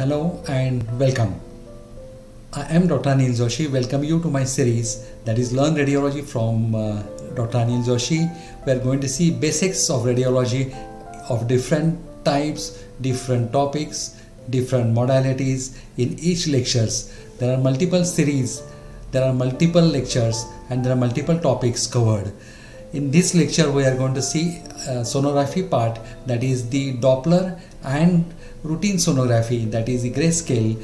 Hello and welcome. I am Dr. Anil Joshi. Welcome you to my series that is Learn Radiology from Dr. Anil Joshi. We are going to see basics of radiology of different types, different topics, different modalities in each lectures. There are multiple series, there are multiple lectures and there are multiple topics covered. In this lecture we are going to see sonography part, that is the Doppler and routine sonography, that is the grayscale,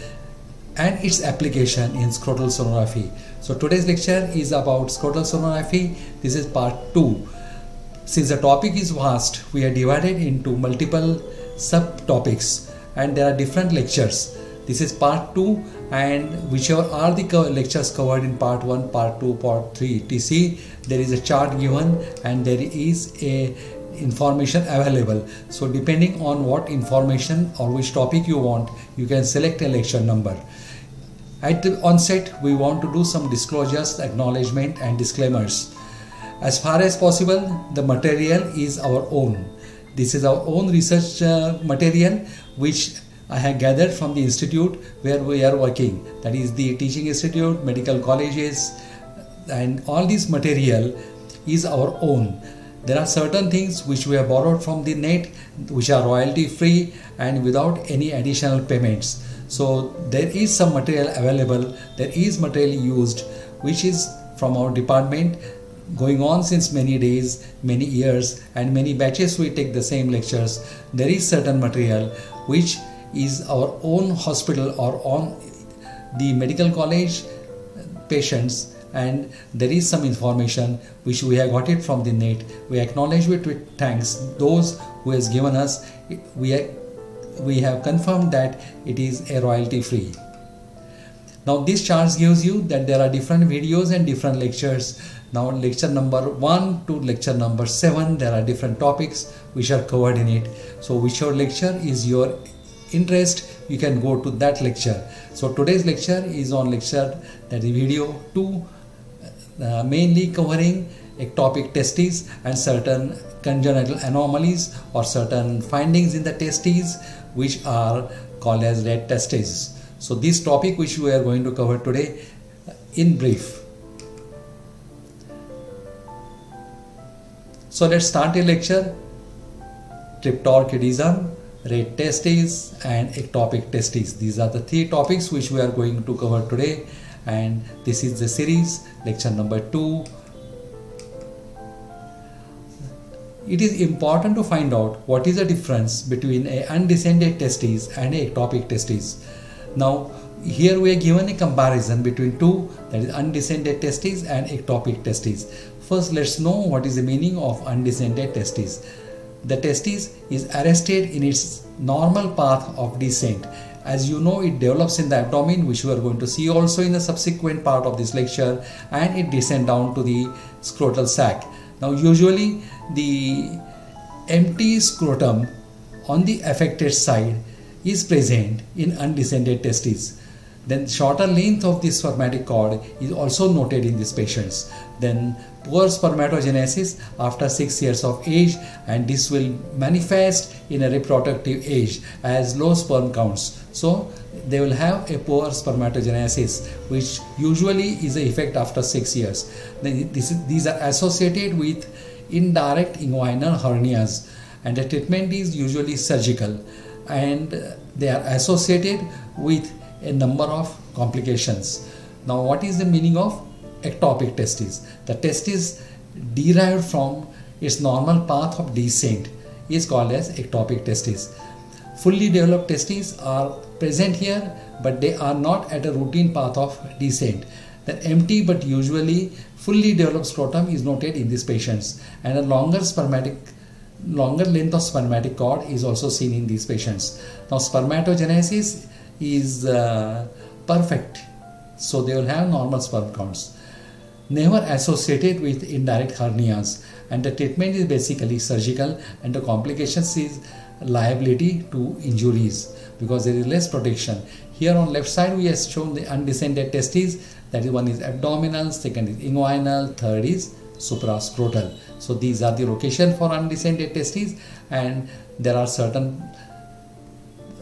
and its application in scrotal sonography. So today's lecture is about scrotal sonography. This is part 2. Since the topic is vast, we are divided into multiple subtopics and there are different lectures. This is part 2, and whichever are the lectures covered in part 1, part 2, part 3 etc., there is a chart given and there is a information available. So depending on what information or which topic you want, you can select a lecture number. At the onset, we want to do some disclosures, acknowledgement and disclaimers. As far as possible, the material is our own. This is our own research material which I have gathered from the institute where we are working, that is the teaching institute, medical colleges, and all this material is our own. There are certain things which we have borrowed from the net, which are royalty free and without any additional payments. So there is some material available, there is material used which is from our department, going on since many days, many years, and many batches we take the same lectures. There is certain material which is our own hospital or on the medical college patients, and there is some information which we have got it from the net. We acknowledge it with thanks those who has given us. We have confirmed that it is a royalty free. Now this chart gives you that there are different videos and different lectures. Now lecture number 1 to lecture number 7, there are different topics which are covered in it. So whichever lecture is your interest, you can go to that lecture. So today's lecture is on lecture, that is video 2, mainly covering ectopic testes and certain congenital anomalies or certain findings in the testes which are called as red testes. So this topic which we are going to cover today in brief. So let's start the lecture. Triptorchidism, red testes and ectopic testes. These are the 3 topics which we are going to cover today, and this is the series, lecture number 2. It is important to find out what is the difference between a undescended testes and a ectopic testes. Now here we are given a comparison between two, that is undescended testes and ectopic testes. First let's know what is the meaning of undescended testes. The testis is arrested in its normal path of descent. As you know, it develops in the abdomen, which we are going to see also in the subsequent part of this lecture, and it descends down to the scrotal sac. Now usually the empty scrotum on the affected side is present in undescended testes. Then shorter length of the spermatic cord is also noted in these patients. Then poor spermatogenesis after 6 years of age, and this will manifest in a reproductive age as low sperm counts. So they will have a poor spermatogenesis, which usually is the effect after 6 years. Then these are associated with indirect inguinal hernias, and the treatment is usually surgical, and they are associated with a number of complications. Now what is the meaning of ectopic testes? The testis derived from its normal path of descent is called as ectopic testes. Fully developed testes are present here, but they are not at a routine path of descent. The empty but usually fully developed scrotum is noted in these patients, and a longer length of spermatic cord is also seen in these patients. Now spermatogenesis is perfect, so they will have normal sperm counts, never associated with indirect hernias, and the treatment is basically surgical, and the complications is liability to injuries because there is less protection. Here on left side we have shown the undescended testes, that is, one is abdominal, second is inguinal, third is suprascrotal. So these are the location for undescended testes, and there are certain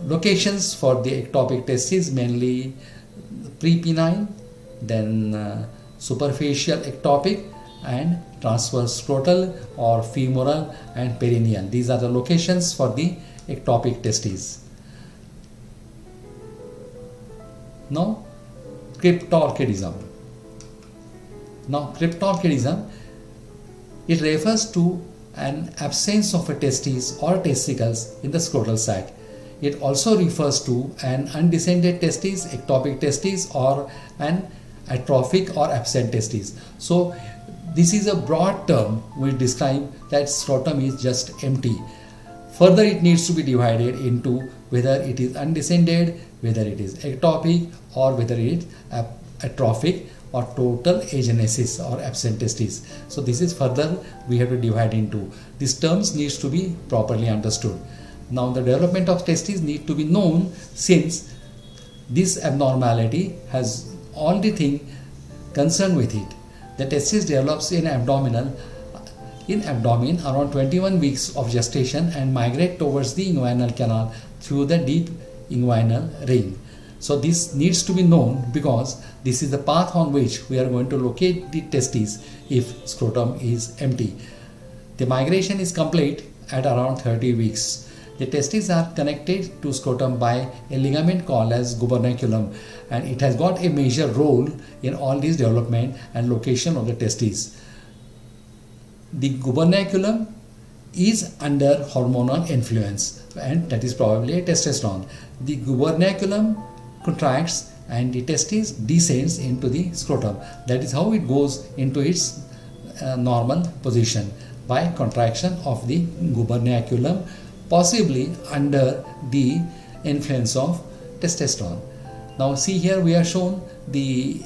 locations for the ectopic testes mainly prepenile, then superficial ectopic, and transverse scrotal or femoral and perineal. These are the locations for the ectopic testes. Now, cryptorchidism. Now, cryptorchidism, it refers to an absence of a testis or testicles in the scrotal sac. It also refers to an undescended testis, ectopic testis, or an atrophic or absent testis. So this is a broad term which describes that scrotum is just empty. Further, it needs to be divided into whether it is undescended, whether it is ectopic, or whether it is atrophic or total agenesis or absent testis. So this is further we have to divide into. These terms needs to be properly understood. Now the development of testes need to be known, since this abnormality has all the thing concerned with it. The testis develops in abdomen around 21 weeks of gestation and migrate towards the inguinal canal through the deep inguinal ring. So this needs to be known because this is the path on which we are going to locate the testes if scrotum is empty. The migration is complete at around 30 weeks. The testes are connected to scrotum by a ligament called as gubernaculum, and it has got a major role in all this development and location of the testes. The gubernaculum is under hormonal influence, and that is probably a testosterone. The gubernaculum contracts and the testis descends into the scrotum. That is how it goes into its normal position, by contraction of the gubernaculum, possibly under the influence of testosterone. Now see here we are shown the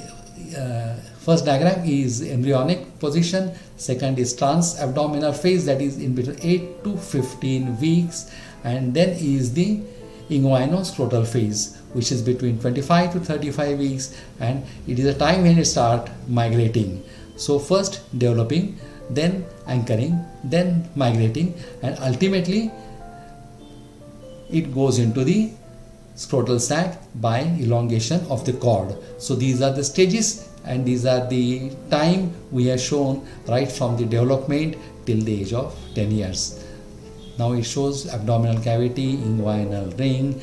first diagram is embryonic position, second is trans-abdominal phase, that is in between 8 to 15 weeks, and then is the inguinoscrotal phase, which is between 25 to 35 weeks, and it is a time when it starts migrating. So first developing, then anchoring, then migrating, and ultimately it goes into the scrotal sac by elongation of the cord. So these are the stages, and these are the time we have shown right from the development till the age of 10 years. Now it shows abdominal cavity, inguinal ring,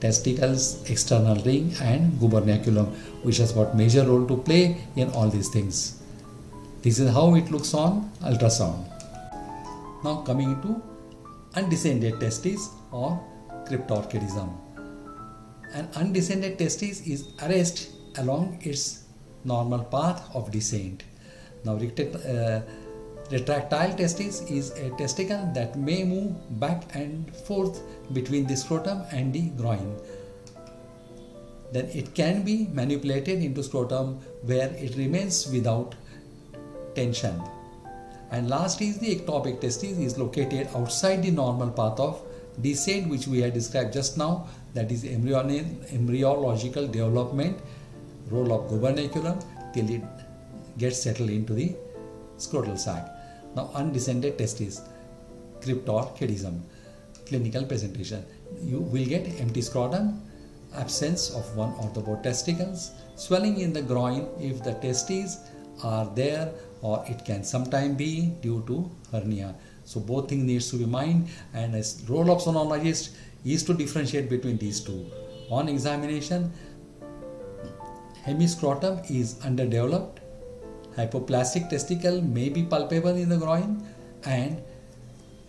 testicles, external ring, and gubernaculum, which has got major role to play in all these things. This is how it looks on ultrasound. Now coming to undescended testes or cryptorchidism. An undescended testis is arrest along its normal path of descent. Now retractile testis is a testicle that may move back and forth between the scrotum and the groin. Then it can be manipulated into scrotum where it remains without tension. And last is the ectopic testis, is located outside the normal path of descent, which we had described just now, that is embryological development, role of gubernaculum till it gets settled into the scrotal sac. Now undescended testis, cryptorchidism, clinical presentation. You will get empty scrotum, absence of one or the both testicles, swelling in the groin if the testes are there, or it can sometimes be due to hernia. So both things needs to be mind, and a role of sonologist is to differentiate between these two. On examination, hemiscrotum is underdeveloped, hypoplastic testicle may be palpable in the groin, and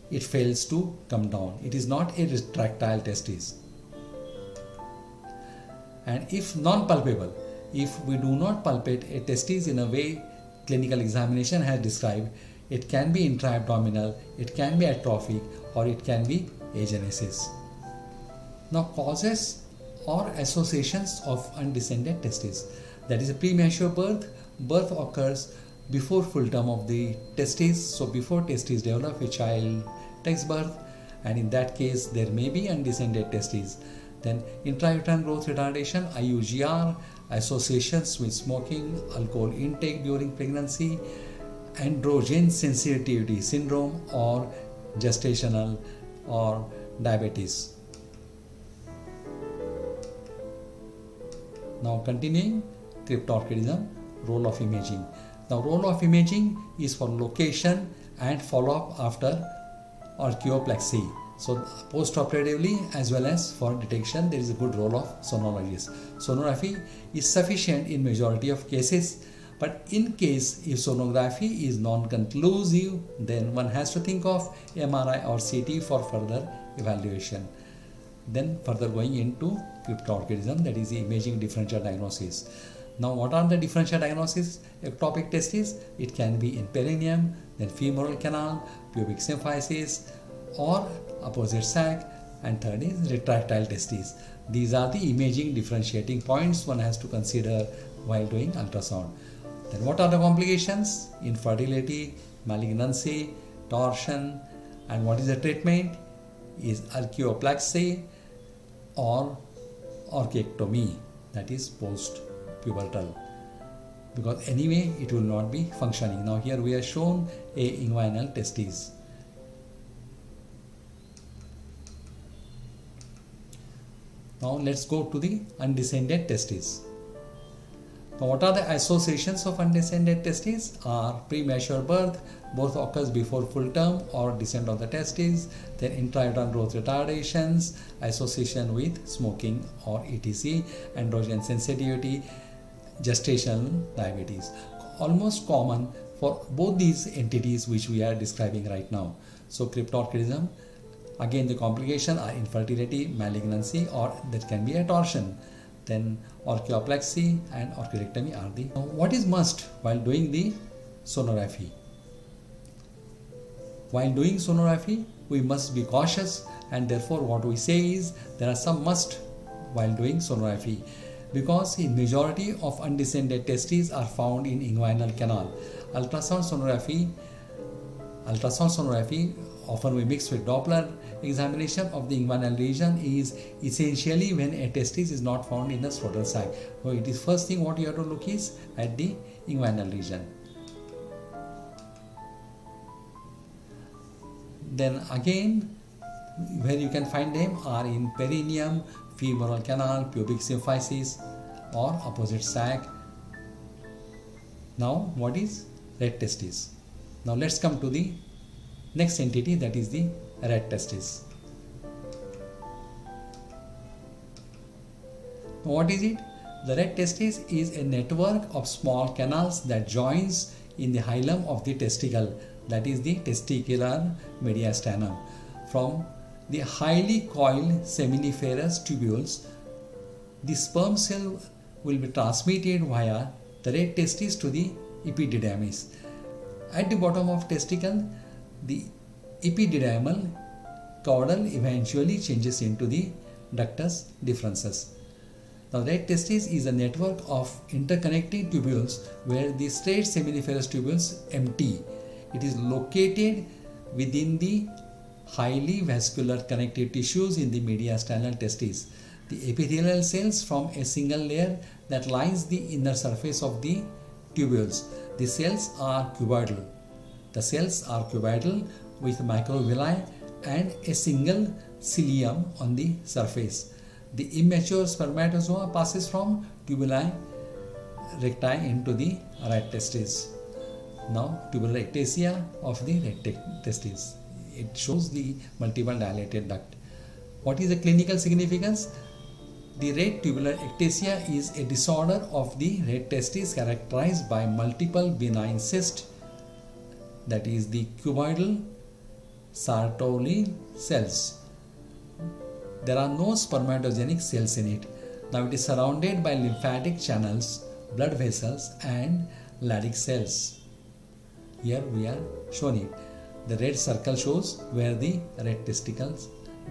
it fails to come down. It is not a retractile testis. And if non-palpable, if we do not palpate a testis in a way clinical examination has described, it can be intra-abdominal, it can be atrophic, or it can be agenesis. Now causes or associations of undescended testis. That is a premature birth. Birth occurs before full term of the testes. So before testes develop, a child takes birth, and in that case there may be undescended testes. Then intrauterine growth retardation, IUGR, associations with smoking, alcohol intake during pregnancy, androgen sensitivity syndrome, or gestational or diabetes. Now continuing, cryptorchidism, role of imaging. Now role of imaging is for location and follow-up after orchioplasty. So post-operatively as well as for detection, there is a good role of sonologist. Sonography is sufficient in majority of cases, but in case if sonography is non-conclusive, then one has to think of MRI or CT for further evaluation. Then further going into cryptorchidism, that is the imaging differential diagnosis. Now what are the differential diagnoses? Ectopic testis, it can be in perineum, then femoral canal, pubic symphysis or opposite sac, and third is retractile testes. These are the imaging differentiating points one has to consider while doing ultrasound. Then what are the complications? Infertility, malignancy, torsion, and what is the treatment? Is archioplasty or orchiectomy, that is post-pubertal, because anyway it will not be functioning. Now here we are shown a inguinal testis. Now let's go to the undescended testes. Now what are the associations of undescended testes? Are premature birth, both occurs before full term or descent of the testes, then intrauterine growth retardations, association with smoking or etc., androgen sensitivity, gestational diabetes. Almost common for both these entities which we are describing right now. So cryptorchidism, again the complication are infertility, malignancy, or that can be a torsion. Then orchioplasty and orchiectomy are the. Now, what is must while doing the sonography? While doing sonography, we must be cautious, and therefore what we say is there are some must while doing sonography, because in majority of undescended testes are found in inguinal canal. Ultrasound sonography often we mix with Doppler examination of the inguinal region is essentially when a testis is not found in the scrotal sac. So it is first thing what you have to look is at the inguinal region. Then again where you can find them are in perineum, femoral canal, pubic symphysis or opposite sac. Now what is red testis? Now let's come to the next entity, that is the red testis. What is it? The red testis is a network of small canals that joins in the hilum of the testicle, that is the testicular mediastinum. From the highly coiled seminiferous tubules, the sperm cell will be transmitted via the red testis to the epididymis. At the bottom of testicle, the epididymal caudal eventually changes into the ductus deferens. Now, red testis is a network of interconnecting tubules where the straight seminiferous tubules empty. It is located within the highly vascular connective tissues in the mediastinal testis. The epithelial cells form a single layer that lines the inner surface of the tubules. The cells are cuboidal. With microvilli and a single cilium on the surface. The immature spermatozoa passes from tubuli recti into the red testis. Now tubular ectasia of the red testis. It shows the multiple dilated duct. What is the clinical significance? The red tubular ectasia is a disorder of the red testis characterized by multiple benign cysts, that is the cuboidal Sertoli cells. There are no spermatogenic cells in it. Now it is surrounded by lymphatic channels, blood vessels and Leydig cells. Here we are shown it. The red circle shows where the red testicle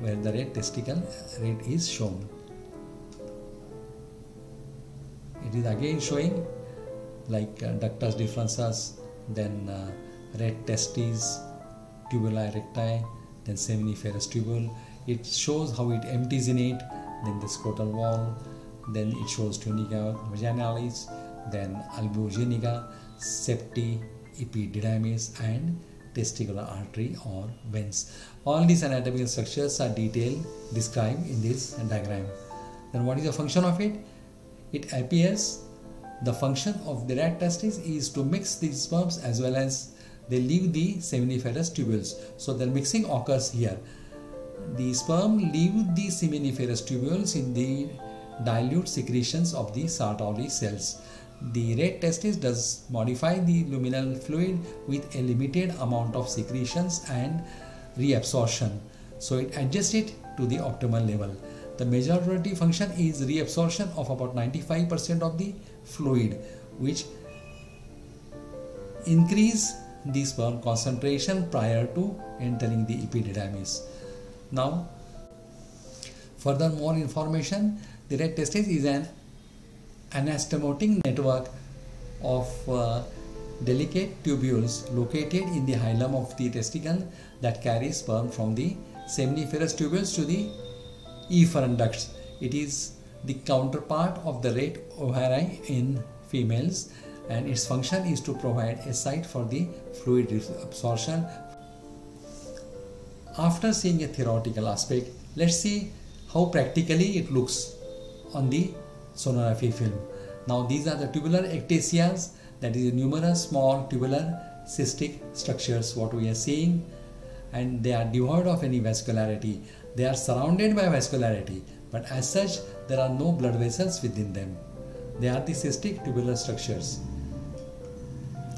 red is shown. It is again showing like ductus deferens, then red testes, tubuli recti, then seminiferous tubule. It shows how it empties in it, then the scrotal wall, then it shows tunica vaginalis, then albuginica, septi, epididymis and testicular artery or veins. All these anatomical structures are described in this diagram. Then what is the function of it? it appears the function of the rat testis is to mix these sperms as well as they leave the seminiferous tubules. So the mixing occurs here. The sperm leave the seminiferous tubules in the dilute secretions of the Sertoli cells. The rat testis does modify the luminal fluid with a limited amount of secretions and reabsorption. So it adjusts it to the optimal level. The majority function is reabsorption of about 95% of the fluid, which increase the sperm concentration prior to entering the epididymis. Now, further more information, the rat testis is an anastomotic network of delicate tubules located in the hilum of the testicle that carry sperm from the seminiferous tubules to the efferent ducts. It is the counterpart of the rat ovari in females, and its function is to provide a site for the fluid absorption. After seeing a theoretical aspect, let's see how practically it looks on the sonography film. Now these are the tubular ectasias, that is numerous small tubular cystic structures what we are seeing, and they are devoid of any vascularity. They are surrounded by vascularity, but as such there are no blood vessels within them. They are the cystic tubular structures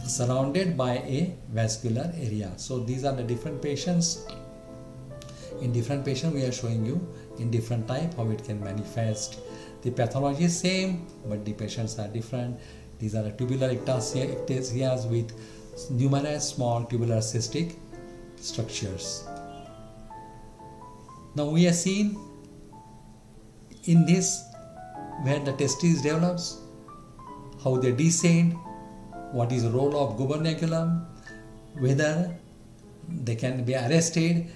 surrounded by a vascular area. So these are the different patients. In different patients we are showing you in different type how it can manifest. The pathology is same, but the patients are different. These are the tubular ectasias with numerous small tubular cystic structures. Now we are seeing in this where the testis develops, how they descend, what is the role of gubernaculum, whether they can be arrested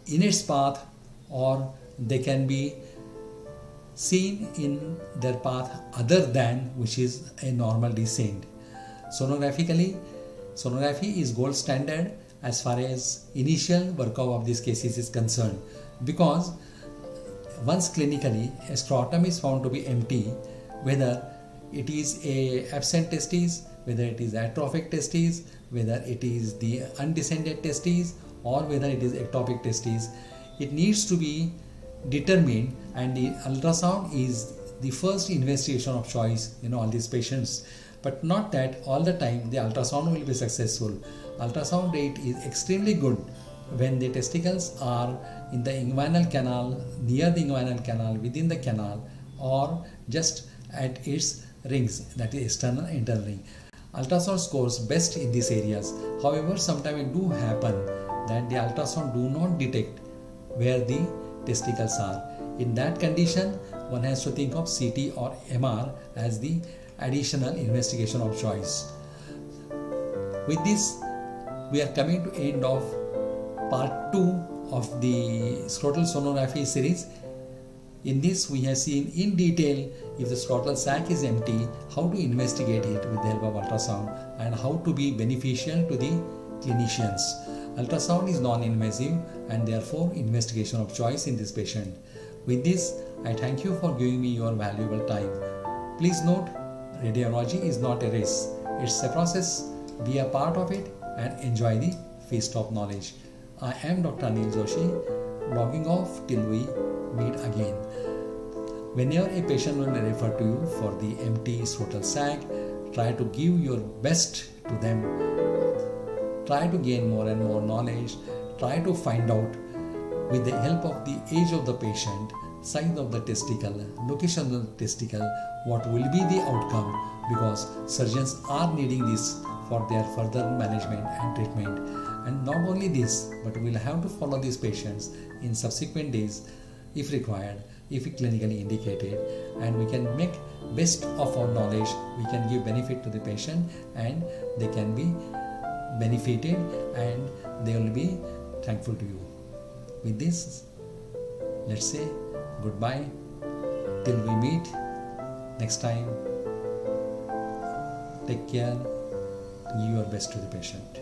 in its path or they can be seen in their path other than which is a normal descent. Sonography is gold standard as far as initial workup of these cases is concerned, because once clinically a scrotum is found to be empty, whether it is a absent testis, whether it is atrophic testis, whether it is the undescended testis, or whether it is ectopic testis, it needs to be determined, and the ultrasound is the first investigation of choice in all these patients. But not that all the time the ultrasound will be successful. Ultrasound rate is extremely good when the testicles are in the inguinal canal, near the inguinal canal, within the canal, or just at its rings, that is external and internal ring. Ultrasound scores best in these areas. However, sometimes it do happen that the ultrasound do not detect where the testicles are. In that condition, one has to think of CT or MR as the additional investigation of choice. With this, we are coming to end of part 2 of the scrotal sonography series. In this, we have seen in detail if the scrotal sac is empty, how to investigate it with the help of ultrasound, and how to be beneficial to the clinicians. Ultrasound is non-invasive and therefore investigation of choice in this patient. With this, I thank you for giving me your valuable time. Please note, radiology is not a race. It's a process. Be a part of it and enjoy the feast of knowledge. I am Dr. Anil Joshi, logging off till we meet again. Whenever a patient will refer to you for the empty scrotal sac, try to give your best to them. Try to gain more and more knowledge. Try to find out with the help of the age of the patient, size of the testicle, location of the testicle, what will be the outcome, because surgeons are needing this for their further management and treatment. And not only this, but we'll have to follow these patients in subsequent days if required, if clinically indicated, and we can make best of our knowledge. We can give benefit to the patient and they can be benefited and they will be thankful to you. With this, let's say goodbye till we meet next time. Take care, give your best to the patient.